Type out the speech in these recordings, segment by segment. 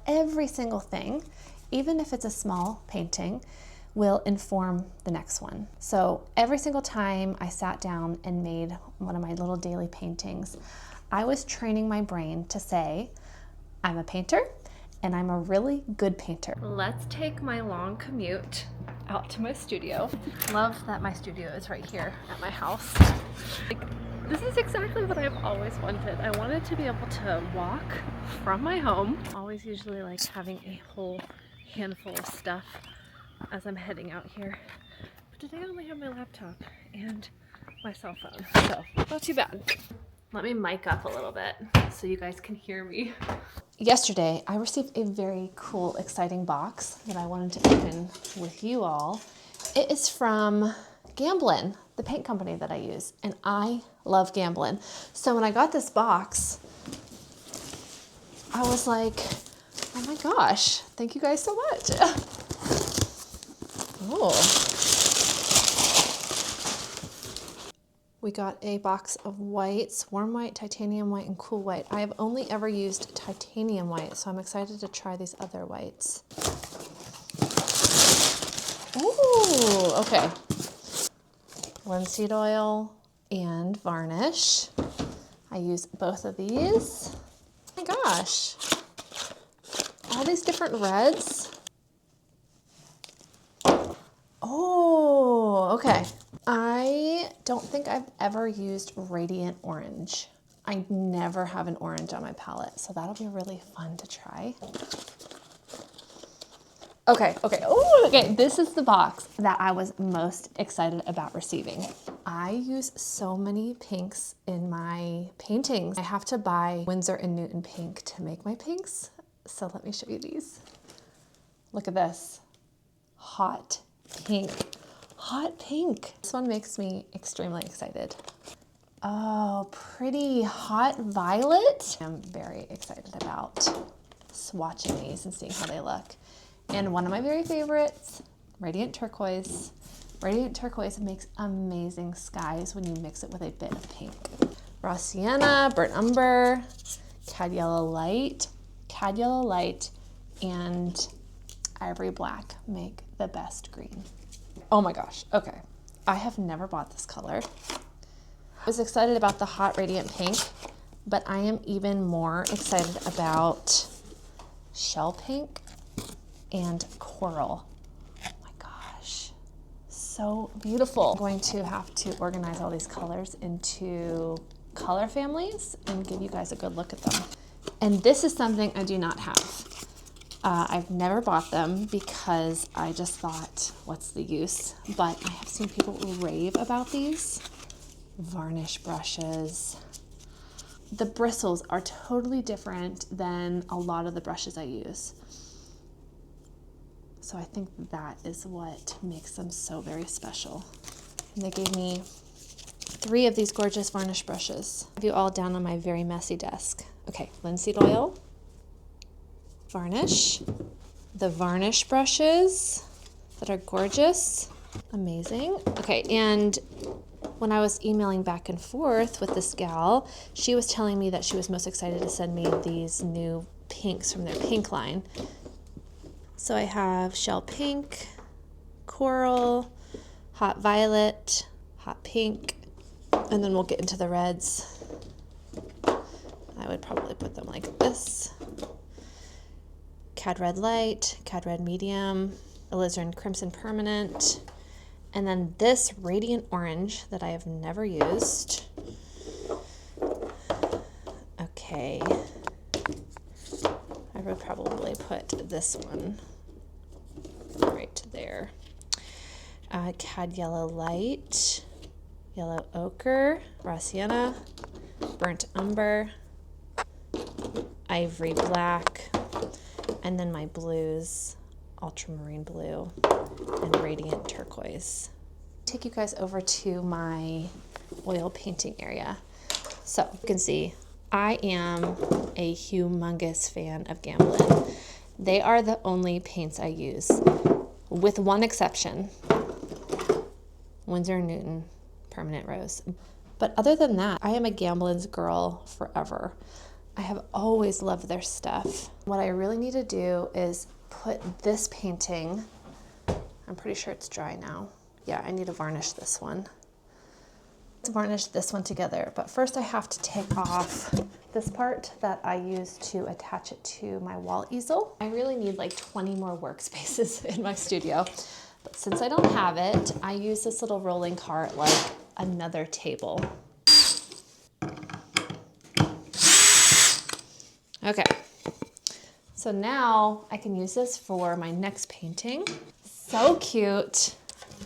every single thing, even if it's a small painting, will inform the next one. So every single time I sat down and made one of my little daily paintings, I was training my brain to say, I'm a painter and I'm a really good painter. Let's take my long commute out to my studio. Love that my studio is right here at my house. This is exactly what I've always wanted. I wanted to be able to walk from my home. Always usually like having a whole handful of stuff as I'm heading out here. But today I only have my laptop and my cell phone, so not too bad. Let me mic up a little bit so you guys can hear me. Yesterday, I received a very cool, exciting box that I wanted to open with you all. It is from Gamblin, the paint company that I use, and I love Gamblin. So when I got this box, I was like, oh my gosh, thank you guys so much. Oh. We got a box of whites, warm white, titanium white, and cool white. I have only ever used titanium white, so I'm excited to try these other whites. Ooh, okay. Linseed oil and varnish. I use both of these. Oh my gosh. All these different reds. Oh, okay. I don't think I've ever used Radiant Orange. I never have an orange on my palette, so that'll be really fun to try. Okay. Oh, okay. This is the box that I was most excited about receiving. I use so many pinks in my paintings. I have to buy Winsor & Newton pink to make my pinks. So let me show you these. Look at this. Hot pink. Hot pink. This one makes me extremely excited. Oh, pretty hot violet. I'm very excited about swatching these and seeing how they look. And one of my very favorites, Radiant Turquoise. Radiant Turquoise makes amazing skies when you mix it with a bit of pink. Raw Sienna, Burnt Umber, Cad Yellow Light, and Ivory Black make the best green. Oh my gosh, okay. I have never bought this color. I was excited about the hot radiant pink, but I am even more excited about shell pink and coral. Oh my gosh, so beautiful. I'm going to have to organize all these colors into color families and give you guys a good look at them. And this is something I do not have. I've never bought them because I just thought, what's the use? But I have seen people rave about these. Varnish brushes. The bristles are totally different than a lot of the brushes I use. So I think that is what makes them so very special. And they gave me 3 of these gorgeous varnish brushes. I have you all down on my very messy desk. Okay, linseed oil. Varnish, the varnish brushes that are gorgeous, amazing. Okay, and when I was emailing back and forth with this gal, she was telling me that she was most excited to send me these new pinks from their pink line. So I have shell pink, coral, hot violet, hot pink, and then we'll get into the reds. I would probably put them like this. Cad Red Light, Cad Red Medium, Alizarin Crimson Permanent, and then this Radiant Orange that I have never used. Okay, I would probably put this one right there. Cad Yellow Light, Yellow Ochre, Raw Sienna, Burnt Umber, Ivory Black, and then my blues, Ultramarine Blue, and Radiant Turquoise. Take you guys over to my oil painting area. So you can see I am a humongous fan of Gamblin. They are the only paints I use, with one exception, Winsor & Newton Permanent Rose. But other than that, I am a Gamblin's girl forever. I have always loved their stuff. What I really need to do is put this painting, I'm pretty sure it's dry now. Yeah, I need to varnish this one. Let's varnish this one together, but first I have to take off this part that I use to attach it to my wall easel. I really need like 20 more workspaces in my studio, but since I don't have it, I use this little rolling cart like another table. Okay, so now I can use this for my next painting. So cute.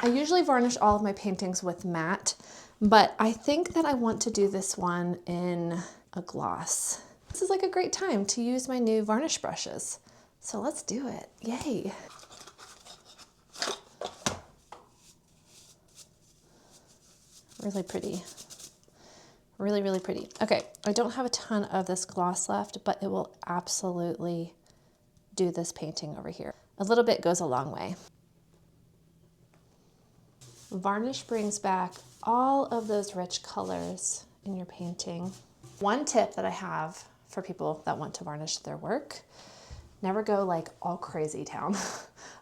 I usually varnish all of my paintings with matte, but I think that I want to do this one in a gloss. This is like a great time to use my new varnish brushes. So let's do it, yay. Really pretty. Really, really pretty. Okay, I don't have a ton of this gloss left, but it will absolutely do this painting over here. A little bit goes a long way. Varnish brings back all of those rich colors in your painting. One tip that I have for people that want to varnish their work, never go like all crazy town.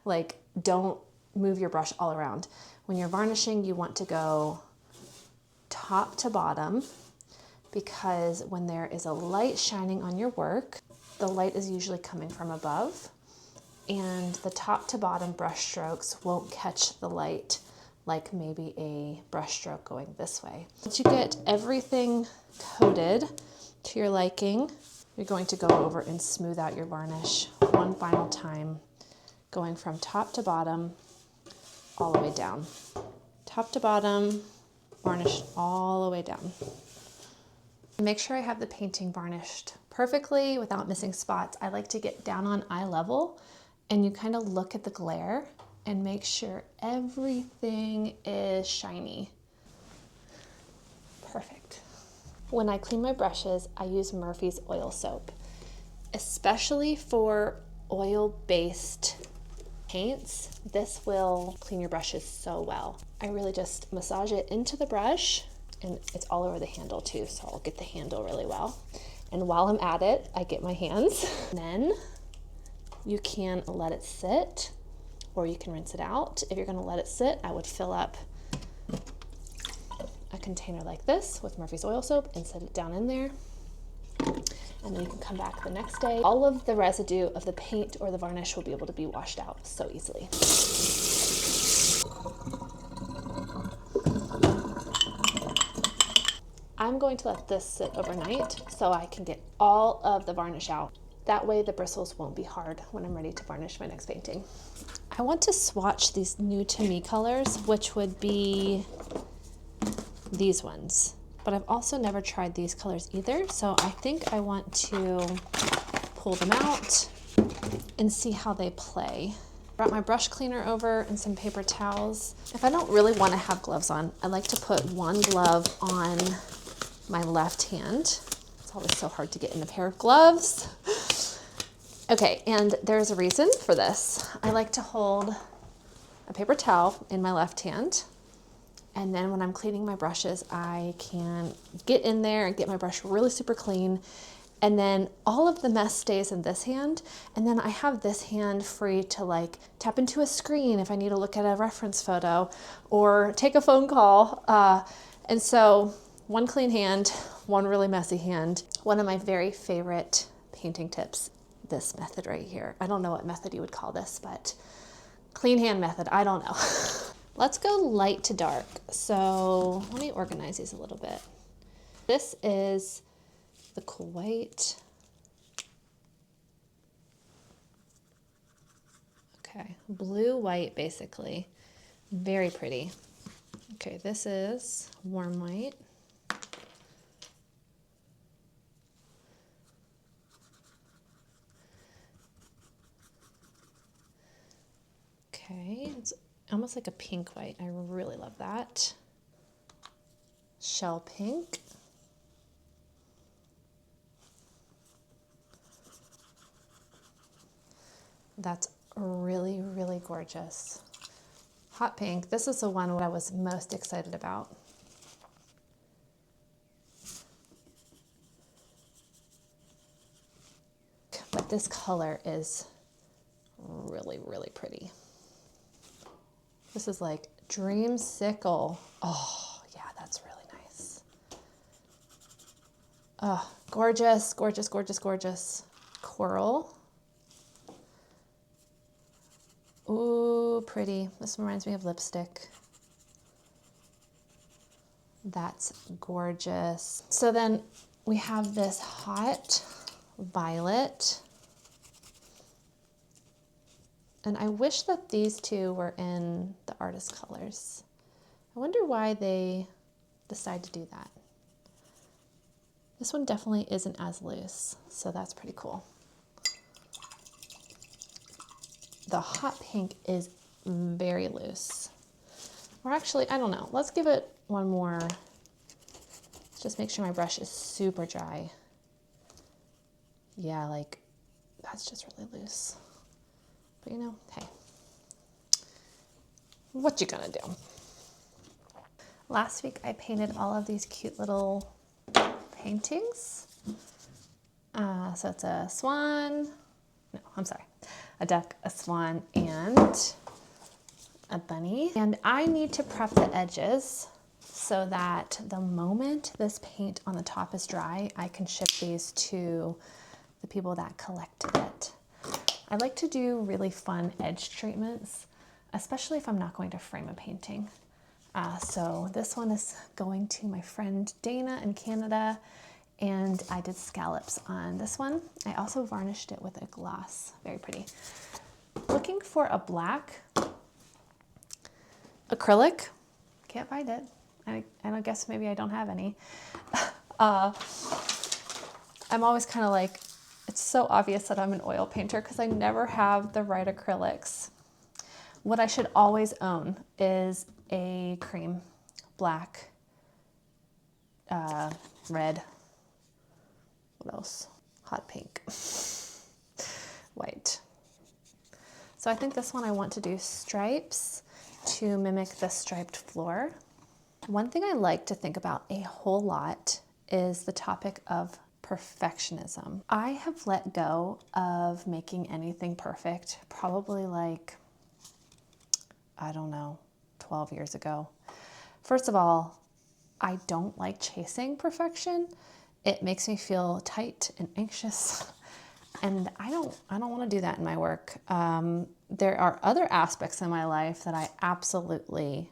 Like, don't move your brush all around. When you're varnishing, you want to go top to bottom, because when there is a light shining on your work, the light is usually coming from above, and the top to bottom brush strokes won't catch the light like maybe a brush stroke going this way. Once you get everything coated to your liking, you're going to go over and smooth out your varnish one final time, going from top to bottom all the way down. Top to bottom, varnish all the way down. Make sure I have the painting varnished perfectly without missing spots. I like to get down on eye level, and you kind of look at the glare and make sure everything is shiny. Perfect. When I clean my brushes, I use Murphy's oil soap, especially for oil-based paints. This will clean your brushes so well. I really just massage it into the brush, and it's all over the handle too, so I'll get the handle really well. And while I'm at it, I get my hands. Then you can let it sit, or you can rinse it out. If you're gonna let it sit, I would fill up a container like this with Murphy's oil soap and set it down in there. And then you can come back the next day. All of the residue of the paint or the varnish will be able to be washed out so easily. I'm going to let this sit overnight so I can get all of the varnish out. That way the bristles won't be hard when I'm ready to varnish my next painting. I want to swatch these new to me colors, which would be these ones. But I've also never tried these colors either, so I think I want to pull them out and see how they play. Brought my brush cleaner over and some paper towels. If I don't really want to have gloves on, I like to put one glove on my left hand. It's always so hard to get in a pair of gloves. Okay, and there's a reason for this. I like to hold a paper towel in my left hand, and then when I'm cleaning my brushes, I can get in there and get my brush really super clean, and then all of the mess stays in this hand, and then I have this hand free to like tap into a screen if I need to look at a reference photo or take a phone call. And so one clean hand, one really messy hand. One of my very favorite painting tips, this method right here. I don't know what method you would call this, but clean hand method, I don't know. Let's go light to dark. So let me organize these a little bit. This is the cool white. Okay, blue white basically. Very pretty. Okay, this is warm white. Okay, it's almost like a pink white. I really love that. Shell pink. That's really, really gorgeous. Hot pink. This is the one I was most excited about. this color is really, really pretty. This is like Dreamsicle. Oh, yeah, that's really nice. Oh, gorgeous, gorgeous, gorgeous, gorgeous. Coral. Ooh, pretty. This reminds me of lipstick. That's gorgeous. So then we have this hot violet. And I wish that these two were in the artist colors. I wonder why they decide to do that. This one definitely isn't as loose, so that's pretty cool. The hot pink is very loose. Or actually, I don't know. Let's give it one more. Just make sure my brush is super dry. Yeah, like that's just really loose. But you know, hey, what you gonna do? Last week I painted all of these cute little paintings. So it's a swan, no, I'm sorry, a duck, a swan, and a bunny. And I need to prep the edges so that the moment this paint on the top is dry, I can ship these to the people that collected it. I like to do really fun edge treatments, especially if I'm not going to frame a painting. So this one is going to my friend Dana in Canada, and I did scallops on this one. I also varnished it with a gloss, very pretty. Looking for a black acrylic, can't find it. I don't guess maybe I don't have any. I'm always kind of like, it's so obvious that I'm an oil painter because I never have the right acrylics. What I should always own is a cream, black, red, what else? Hot pink, white. So I think this one I want to do stripes to mimic the striped floor. One thing I like to think about a whole lot is the topic of perfectionism. I have let go of making anything perfect probably like, I don't know, 12 years ago. First of all, I don't like chasing perfection. It makes me feel tight and anxious, and I don't want to do that in my work. There are other aspects in my life that I absolutely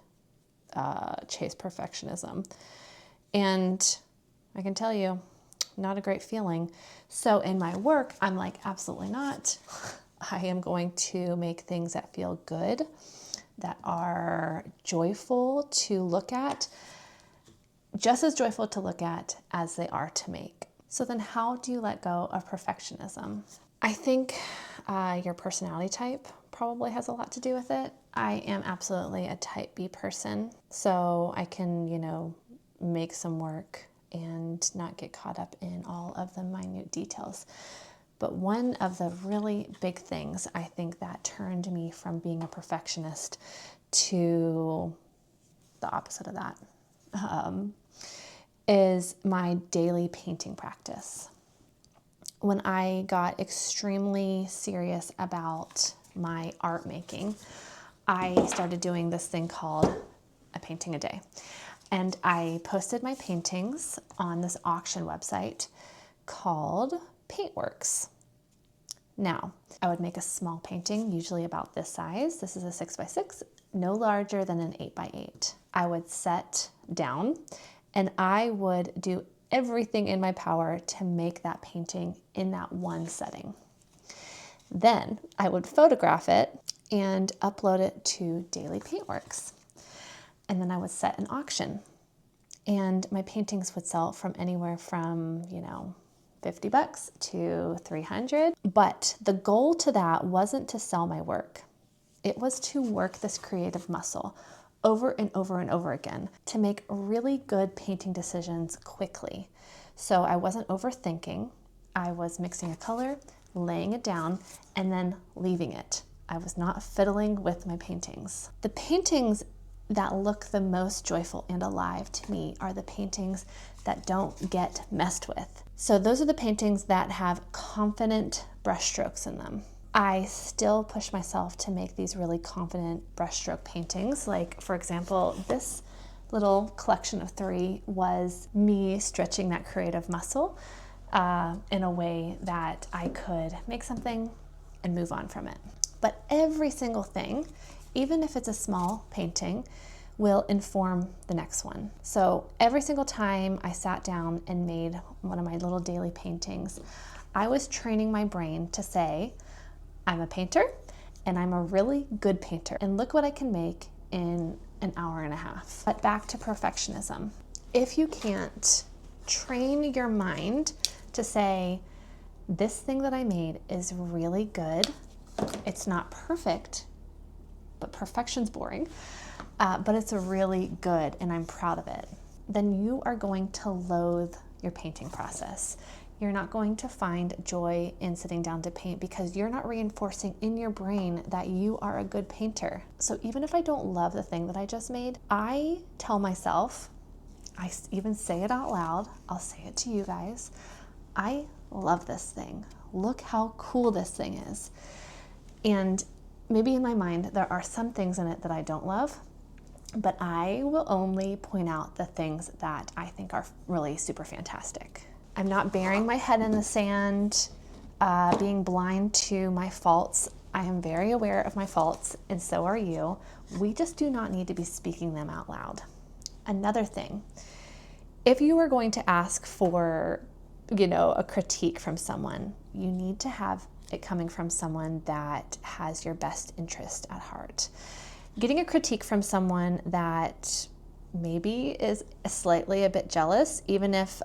chase perfectionism, and I can tell you, not a great feeling. So in my work, I'm like, absolutely not. I am going to make things that feel good, that are joyful to look at, just as joyful to look at as they are to make. So then how do you let go of perfectionism? I think your personality type probably has a lot to do with it. I am absolutely a type B person, so I can, you know, make some work and not get caught up in all of the minute details. But one of the really big things I think that turned me from being a perfectionist to the opposite of that is my daily painting practice. When I got extremely serious about my art making, I started doing this thing called a painting a day. And I posted my paintings on this auction website called Paintworks. Now, I would make a small painting, usually about this size. This is a 6x6, no larger than an 8x8. I would set down and I would do everything in my power to make that painting in that one setting. Then I would photograph it and upload it to Daily Paintworks. And then I would set an auction. And my paintings would sell from anywhere from, you know, $50 to $300. But the goal to that wasn't to sell my work. It was to work this creative muscle over and over and over again to make really good painting decisions quickly. So I wasn't overthinking. I was mixing a color, laying it down, and then leaving it. I was not fiddling with my paintings. The paintings that look the most joyful and alive to me are the paintings that don't get messed with. So those are the paintings that have confident brushstrokes in them. I still push myself to make these really confident brushstroke paintings. Like, for example, this little collection of 3 was me stretching that creative muscle in a way that I could make something and move on from it. But every single thing, even if it's a small painting, will inform the next one. So every single time I sat down and made one of my little daily paintings, I was training my brain to say, I'm a painter and I'm a really good painter, and look what I can make in an hour and a half. But back to perfectionism. If you can't train your mind to say, this thing that I made is really good, it's not perfect, but perfection's boring, but it's really good and I'm proud of it, then you are going to loathe your painting process. You're not going to find joy in sitting down to paint because you're not reinforcing in your brain that you are a good painter. So even if I don't love the thing that I just made, I tell myself, I even say it out loud, I'll say it to you guys, I love this thing. Look how cool this thing is. And maybe in my mind, there are some things in it that I don't love, but I will only point out the things that I think are really super fantastic. I'm not burying my head in the sand, being blind to my faults. I am very aware of my faults, and so are you. We just do not need to be speaking them out loud. Another thing, if you are going to ask for, a critique from someone, you need to have it coming from someone that has your best interest at heart. Getting a critique from someone that maybe is slightly a bit jealous, even if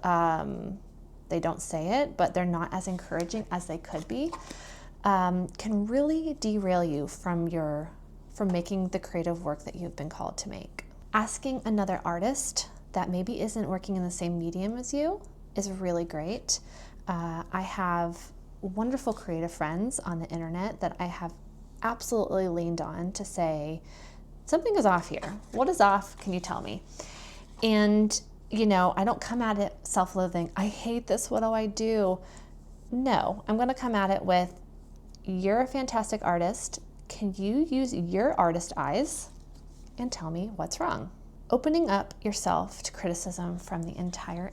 they don't say it, but they're not as encouraging as they could be, can really derail you from making the creative work that you've been called to make. Asking another artist that maybe isn't working in the same medium as you is really great. I have wonderful creative friends on the internet that I have absolutely leaned on to say, something is off here. What is off? Can you tell me? And I don't come at it self-loathing. I hate this. What do I do? No, I'm going to come at it with, you're a fantastic artist. Can you use your artist eyes and tell me what's wrong? Opening up yourself to criticism from the entire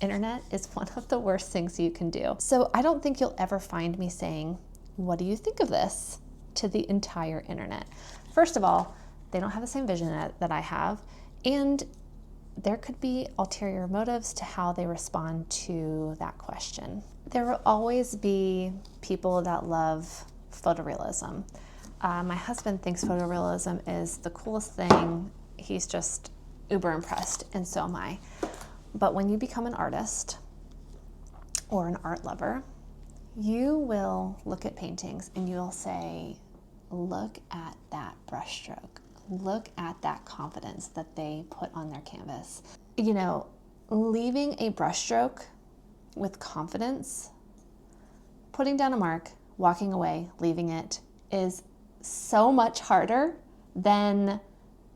internet is one of the worst things you can do. So I don't think you'll ever find me saying, what do you think of this? To the entire internet. First of all, they don't have the same vision that I have, and there could be ulterior motives to how they respond to that question. There will always be people that love photorealism. My husband thinks photorealism is the coolest thing. He's just uber impressed, and so am I. But when you become an artist or an art lover, you will look at paintings and you'll say, look at that brushstroke. Look at that confidence that they put on their canvas. Leaving a brushstroke with confidence, putting down a mark, walking away, leaving it, is so much harder than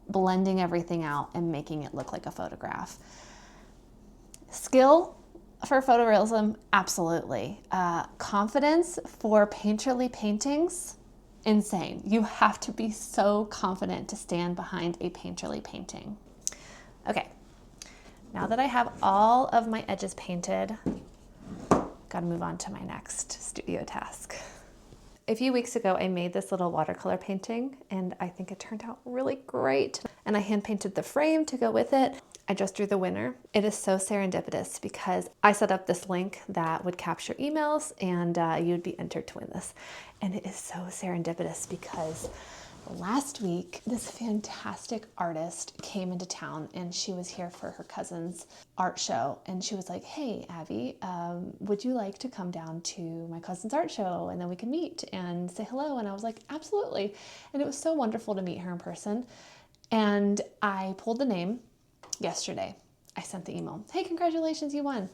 blending everything out and making it look like a photograph. Skill for photorealism, absolutely. Confidence for painterly paintings, insane. You have to be so confident to stand behind a painterly painting. Okay, now that I have all of my edges painted, gotta move on to my next studio task. A few weeks ago, I made this little watercolor painting, and I think it turned out really great. And I hand painted the frame to go with it. I just drew the winner. It is so serendipitous because I set up this link that would capture emails, and you'd be entered to win this. And it is so serendipitous because last week, this fantastic artist came into town, and she was here for her cousin's art show. And she was like, hey, Abby, would you like to come down to my cousin's art show and then we can meet and say hello? And I was like, absolutely. And it was so wonderful to meet her in person. And I pulled the name yesterday. I sent the email, hey, congratulations, you won.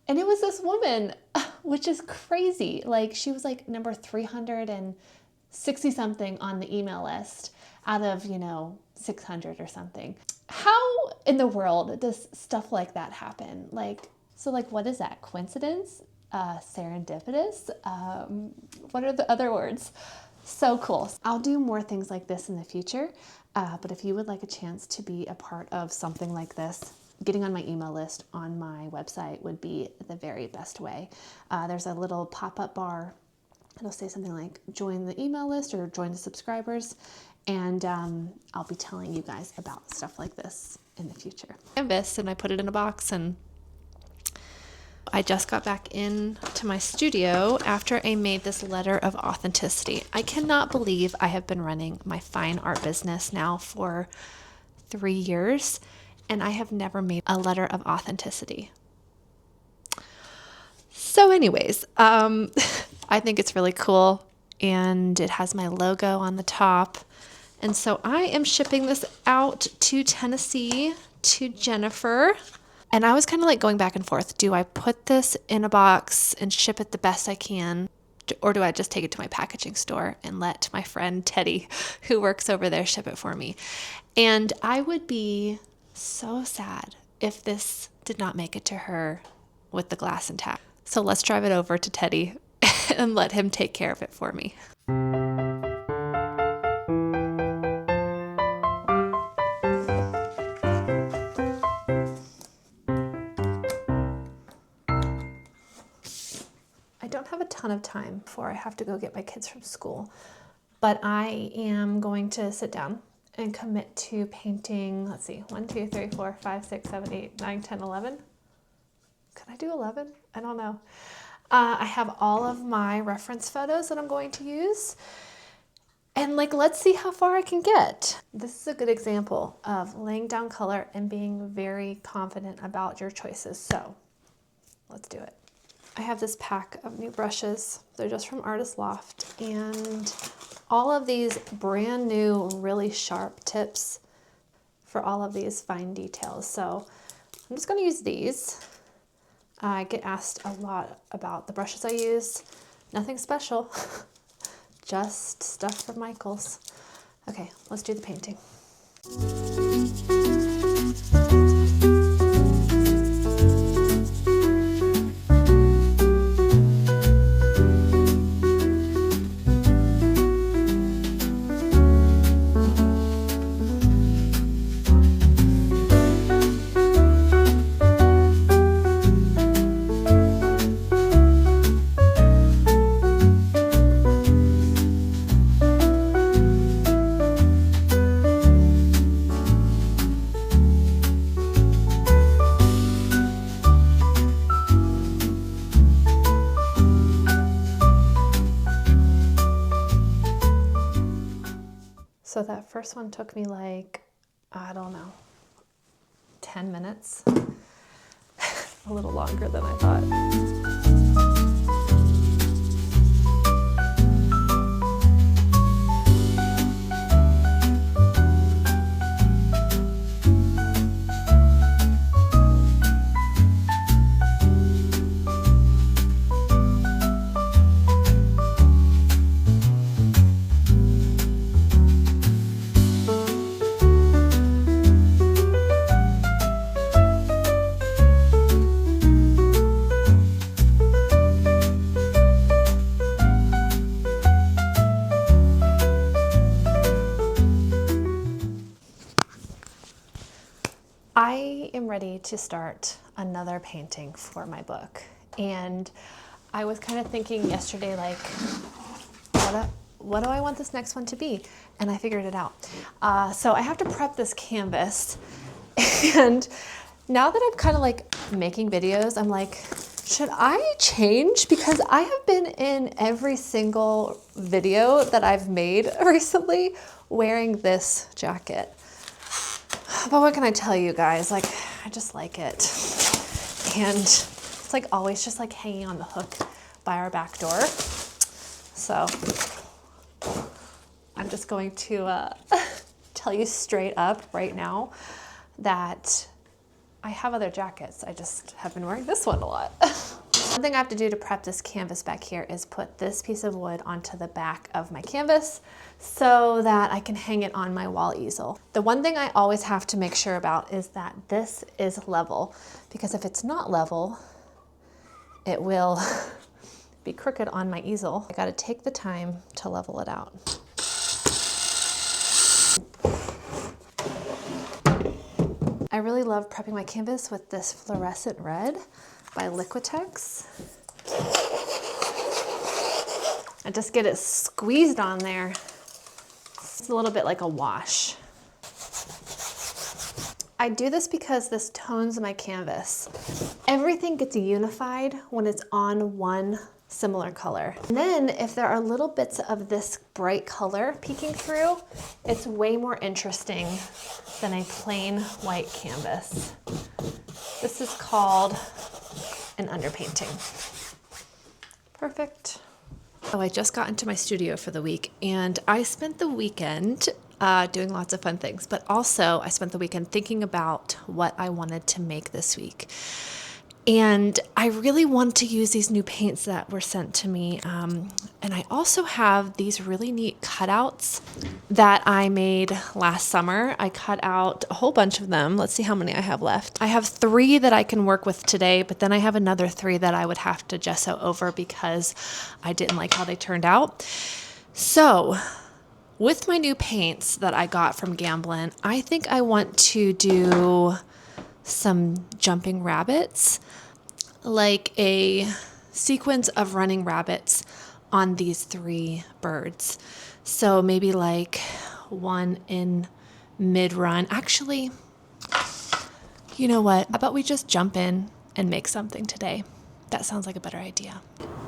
And it was this woman, which is crazy. Like, she was like number 360 something on the email list out of, 600 or something. How in the world does stuff like that happen? Like, So like, what is that? Coincidence? Serendipitous? What are the other words? So cool. I'll do more things like this in the future, but if you would like a chance to be a part of something like this, getting on my email list on my website would be the very best way. There's a little pop-up bar. It'll say something like join the email list or join the subscribers, and I'll be telling you guys about stuff like this in the future. Canvas, and I put it in a box, and I just got back into my studio after I made this letter of authenticity. I cannot believe I have been running my fine art business now for 3 years, and I have never made a letter of authenticity. So anyways, I think it's really cool, and it has my logo on the top. And so I am shipping this out to Tennessee to Jennifer. And I was kind of like going back and forth. Do I put this in a box and ship it the best I can? Or do I just take it to my packaging store and let my friend Teddy, who works over there, ship it for me? And I would be so sad if this did not make it to her with the glass intact. So let's drive it over to Teddy and let him take care of it for me. I don't have a ton of time before I have to go get my kids from school, but I am going to sit down and commit to painting, let's see, 1, 2, 3, 4, 5, 6, 7, 8, 9, 10, 11. Can I do 11? I don't know. I have all of my reference photos that I'm going to use. And like, let's see how far I can get. This is a good example of laying down color and being very confident about your choices. So let's do it. I have this pack of new brushes. They're just from Artist Loft, and all of these brand new, really sharp tips for all of these fine details. So I'm just gonna use these. I get asked a lot about the brushes I use. Nothing special, just stuff from Michaels. Okay, let's do the painting. So that first one took me like, I don't know, 10 minutes, a little longer than I thought. I am ready to start another painting for my book, and I was kind of thinking yesterday, like, what do I want this next one to be? And I figured it out. So I have to prep this canvas, and now that I'm kind of like making videos, I'm like, should I change? Because I have been in every single video that I've made recently wearing this jacket. But what can I tell you guys? Like, I just like it. And it's like always just like hanging on the hook by our back door. So I'm just going to tell you straight up right now that I have other jackets. I just have been wearing this one a lot. One thing I have to do to prep this canvas back here is put this piece of wood onto the back of my canvas so that I can hang it on my wall easel. The one thing I always have to make sure about is that this is level, because if it's not level, it will be crooked on my easel. I gotta take the time to level it out. I really love prepping my canvas with this fluorescent red by Liquitex. I just get it squeezed on there. It's a little bit like a wash. I do this because this tones my canvas. Everything gets unified when it's on one similar color. And then if there are little bits of this bright color peeking through, it's way more interesting than a plain white canvas. This is called an underpainting. Perfect. Oh, I just got into my studio for the week, and I spent the weekend doing lots of fun things, but also I spent the weekend thinking about what I wanted to make this week. And I really want to use these new paints that were sent to me. And I also have these really neat cutouts that I made last summer. I cut out a whole bunch of them. Let's see how many I have left. I have 3 that I can work with today, but then I have another 3 that I would have to gesso over because I didn't like how they turned out. So with my new paints that I got from Gamblin, I think I want to do some jumping rabbits, like a sequence of running rabbits on these 3 birds. So maybe like one in mid-run. Actually, you know what? How about we just jump in and make something today? That sounds like a better idea.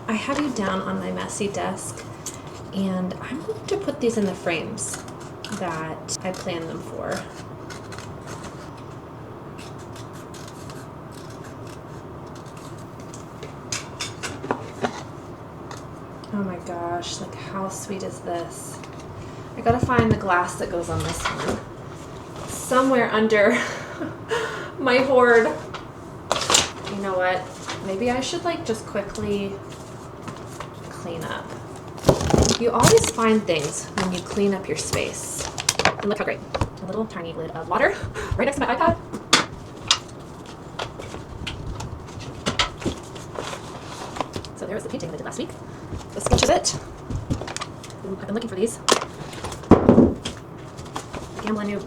I have you down on my messy desk, and I'm going to put these in the frames that I planned them for. Oh my gosh, like how sweet is this? I gotta find the glass that goes on this one. Somewhere under my hoard. You know what? Maybe I should like just quickly clean up. You always find things when you clean up your space. And look how great. A little tiny lid of water right next to my iPad. So there was the painting I did last week. The sketch of it. Ooh, I've been looking for these. Gamblin new.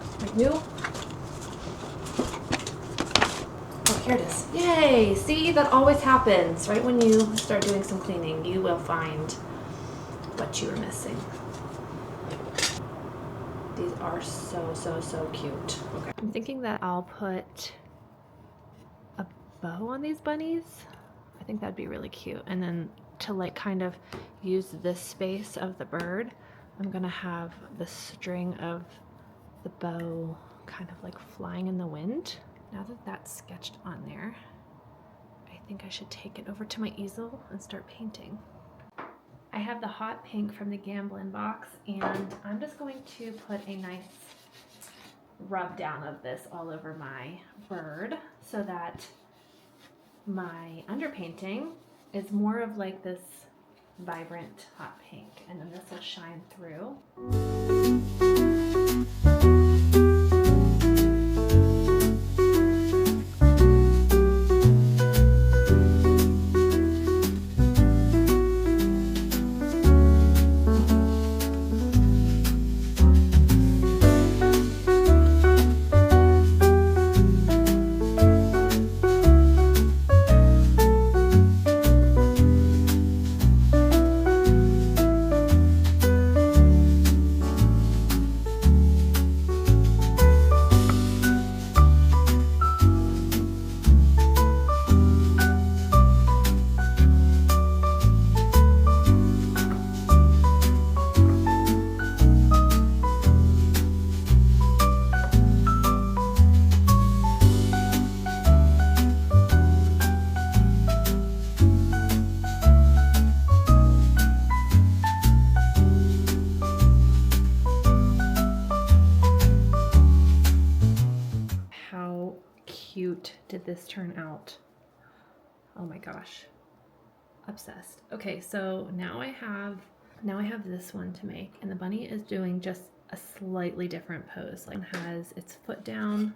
Oh, here it is. Yay! See, that always happens. Right when you start doing some cleaning, you will find what you were missing. These are so cute. Okay. I'm thinking that I'll put a bow on these bunnies. I think that'd be really cute. And then to like kind of use this space of the bird, I'm gonna have the string of the bow kind of like flying in the wind. Now that that's sketched on there, I think I should take it over to my easel and start painting. I have the hot pink from the Gamblin box, and I'm just going to put a nice rub down of this all over my bird so that my underpainting is more of like this vibrant hot pink, and then this will shine through. Did this turn out? Oh my gosh. Obsessed. Okay, so now I have this one to make, and the bunny is doing just a slightly different pose. Like, it has its foot down.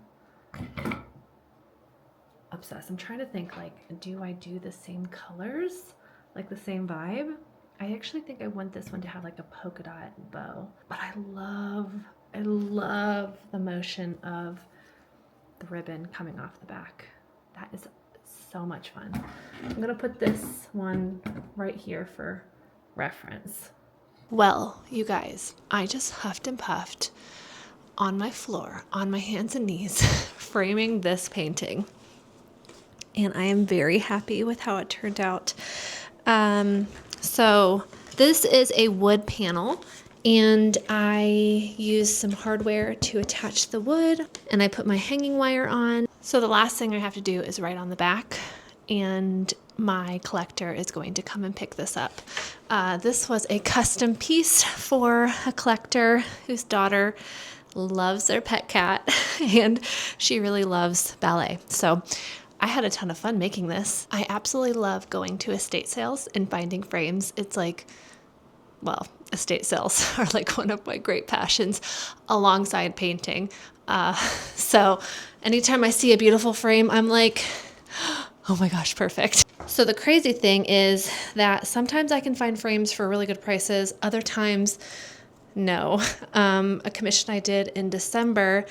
Obsessed. I'm trying to think, like, do I do the same colors, like the same vibe? I actually think I want this one to have like a polka dot bow, but I love the motion of the ribbon coming off the back. That is so much fun. I'm gonna put this one right here for reference. Well, you guys, I just huffed and puffed on my floor, on my hands and knees, framing this painting. And I am very happy with how it turned out. So this is a wood panel, and I used some hardware to attach the wood, and I put my hanging wire on. So the last thing I have to do is write on the back, and my collector is going to come and pick this up. This was a custom piece for a collector whose daughter loves their pet cat, and she really loves ballet. So I had a ton of fun making this. I absolutely love going to estate sales and finding frames. It's like, well, estate sales are like one of my great passions alongside painting. So anytime I see a beautiful frame, I'm like, oh my gosh, perfect. So the crazy thing is that sometimes I can find frames for really good prices. Other times, no. A commission I did in December,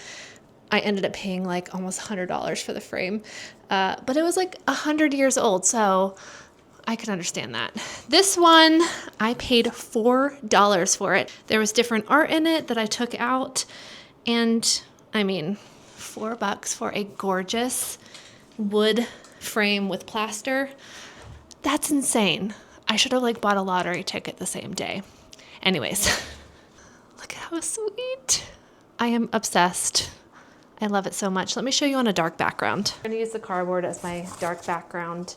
I ended up paying like almost $100 for the frame, but it was like 100 years old, so I can understand that. This one, I paid $4 for it. There was different art in it that I took out, and I mean, $4 for a gorgeous wood frame with plaster. That's insane. I should have like bought a lottery ticket the same day. Anyways, look at how sweet. I am obsessed. I love it so much. Let me show you on a dark background. I'm gonna use the cardboard as my dark background.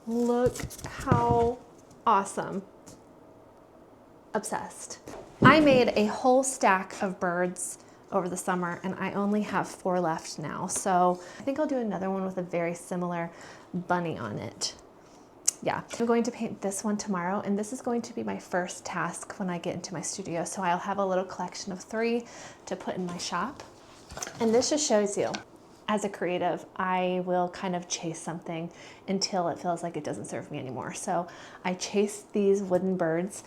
Look how awesome. Obsessed. I made a whole stack of birds over the summer, and I only have 4 left now. So I think I'll do another one with a very similar bunny on it. Yeah, I'm going to paint this one tomorrow, and this is going to be my first task when I get into my studio. So I'll have a little collection of 3 to put in my shop. And this just shows you, as a creative, I will kind of chase something until it feels like it doesn't serve me anymore. So I chased these wooden birds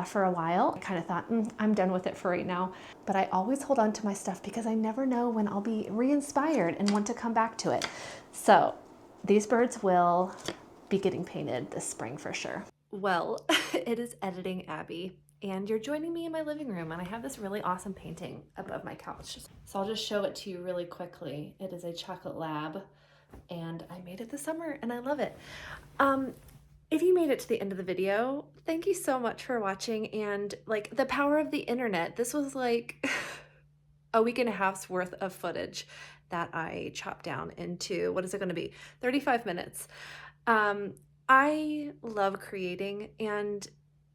for a while. I kind of thought, I'm done with it for right now. But I always hold on to my stuff because I never know when I'll be re-inspired and want to come back to it. So these birds will be getting painted this spring for sure. Well, it is editing Abby, and you're joining me in my living room, and I have this really awesome painting above my couch. So I'll just show it to you really quickly. It is a chocolate lab, and I made it this summer, and I love it. If you made it to the end of the video, thank you so much for watching. And like, the power of the internet, this was like a week and a half's worth of footage that I chopped down into, what is it going to be, 35 minutes. I love creating, and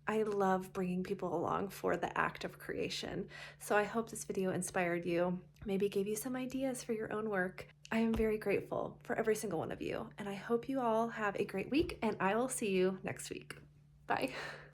I love bringing people along for the act of creation. So I hope this video inspired you, maybe gave you some ideas for your own work. I am very grateful for every single one of you, and I hope you all have a great week, and I will see you next week. Bye.